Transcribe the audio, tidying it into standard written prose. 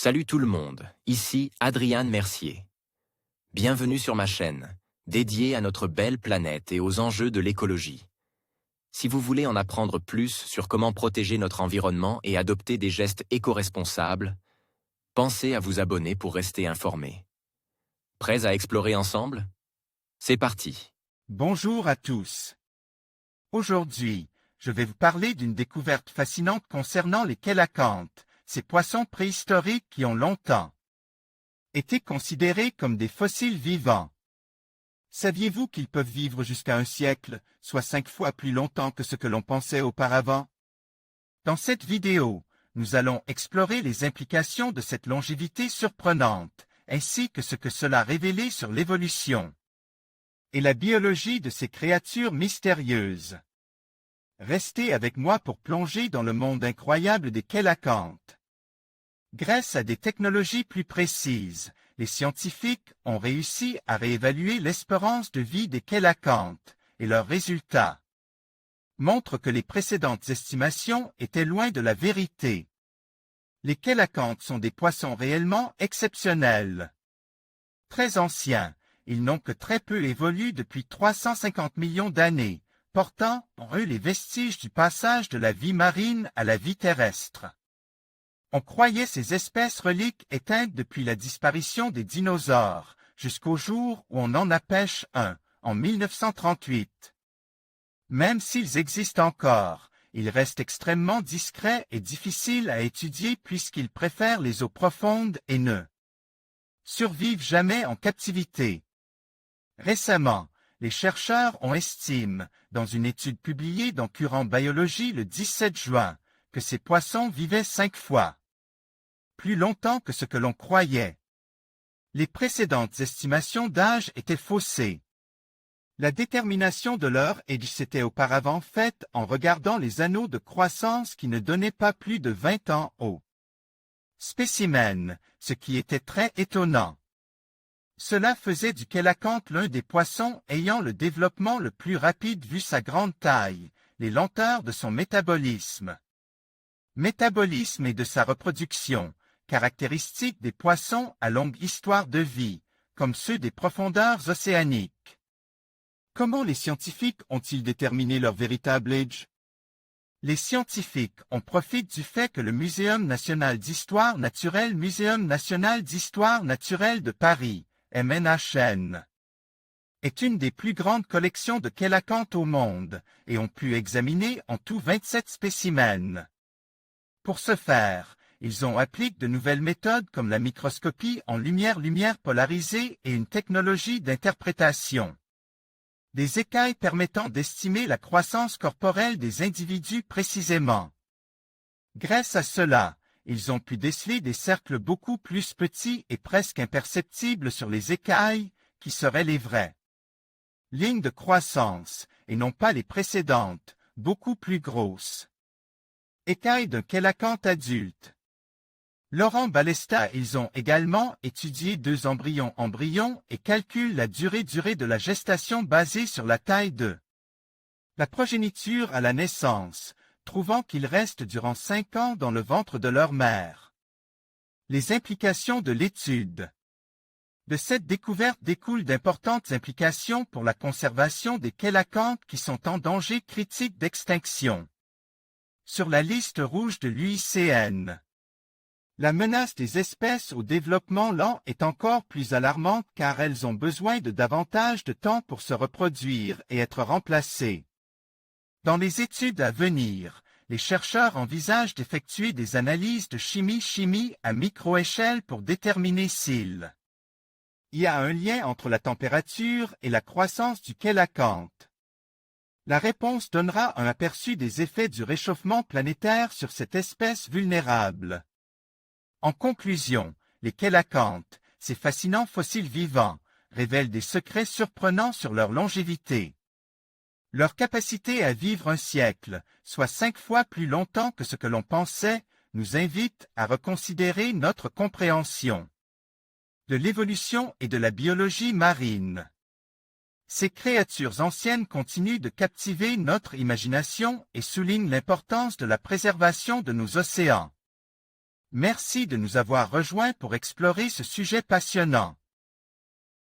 Salut tout le monde, ici Adrian Mercier. Bienvenue sur ma chaîne, dédiée à notre belle planète et aux enjeux de l'écologie. Si vous voulez en apprendre plus sur comment protéger notre environnement et adopter des gestes éco-responsables, pensez à vous abonner pour rester informé. Prêts à explorer ensemble? C'est parti. Bonjour à tous. Aujourd'hui, je vais vous parler d'une découverte fascinante concernant les coelacanths, ces poissons préhistoriques qui ont longtemps été considérés comme des fossiles vivants. Saviez-vous qu'ils peuvent vivre jusqu'à un siècle, soit 5 fois plus longtemps que ce que l'on pensait auparavant? Dans cette vidéo, nous allons explorer les implications de cette longévité surprenante, ainsi que ce que cela a révélé sur l'évolution et la biologie de ces créatures mystérieuses. Restez avec moi pour plonger dans le monde incroyable des coelacanths. Grâce à des technologies plus précises, les scientifiques ont réussi à réévaluer l'espérance de vie des coelacanths, et leurs résultats montrent que les précédentes estimations étaient loin de la vérité. Les coelacanths sont des poissons réellement exceptionnels. Très anciens, ils n'ont que très peu évolué depuis 350 millions d'années, portant en eux les vestiges du passage de la vie marine à la vie terrestre. On croyait ces espèces reliques éteintes depuis la disparition des dinosaures, jusqu'au jour où on en empêche un, en 1938. Même s'ils existent encore, ils restent extrêmement discrets et difficiles à étudier puisqu'ils préfèrent les eaux profondes et ne survivent jamais en captivité. Récemment, les chercheurs ont estimé, dans une étude publiée dans Current Biology le 17 juin, que ces poissons vivaient 5 fois plus longtemps que ce que l'on croyait. Les précédentes estimations d'âge étaient faussées. La détermination de leur âge s'était auparavant faite en regardant les anneaux de croissance qui ne donnaient pas plus de 20 ans au spécimen, ce qui était très étonnant. Cela faisait du coélacanthe l'un des poissons ayant le développement le plus rapide vu sa grande taille, les lenteurs de son métabolisme et de sa reproduction, caractéristiques des poissons à longue histoire de vie, comme ceux des profondeurs océaniques. Comment les scientifiques ont-ils déterminé leur véritable âge? Les scientifiques en profitent du fait que le Muséum national d'histoire naturelle de Paris, MNHN, est une des plus grandes collections de coélacanthes au monde et ont pu examiner en tout 27 spécimens. Pour ce faire, ils ont appliqué de nouvelles méthodes comme la microscopie en lumière polarisée et une technologie d'interprétation des écailles permettant d'estimer la croissance corporelle des individus précisément. Grâce à cela, ils ont pu déceler des cercles beaucoup plus petits et presque imperceptibles sur les écailles, qui seraient les vraies lignes de croissance, et non pas les précédentes, beaucoup plus grosses écailles d'un coélacanthe adulte. Laurent Balesta, ils ont également étudié 2 embryons et calculent la durée de la gestation basée sur la taille de la progéniture à la naissance, trouvant qu'ils restent durant 5 ans dans le ventre de leur mère. Les implications de l'étude. De cette découverte découlent d'importantes implications pour la conservation des coélacanthes qui sont en danger critique d'extinction. Sur la liste rouge de l'UICN. La menace des espèces au développement lent est encore plus alarmante car elles ont besoin de davantage de temps pour se reproduire et être remplacées. Dans les études à venir, les chercheurs envisagent d'effectuer des analyses de chimie à microéchelle pour déterminer s'il y a un lien entre la température et la croissance du coélacanthe. La réponse donnera un aperçu des effets du réchauffement planétaire sur cette espèce vulnérable. En conclusion, les coélacanthes, ces fascinants fossiles vivants, révèlent des secrets surprenants sur leur longévité. Leur capacité à vivre un siècle, soit 5 fois plus longtemps que ce que l'on pensait, nous invite à reconsidérer notre compréhension de l'évolution et de la biologie marine. Ces créatures anciennes continuent de captiver notre imagination et soulignent l'importance de la préservation de nos océans. Merci de nous avoir rejoints pour explorer ce sujet passionnant.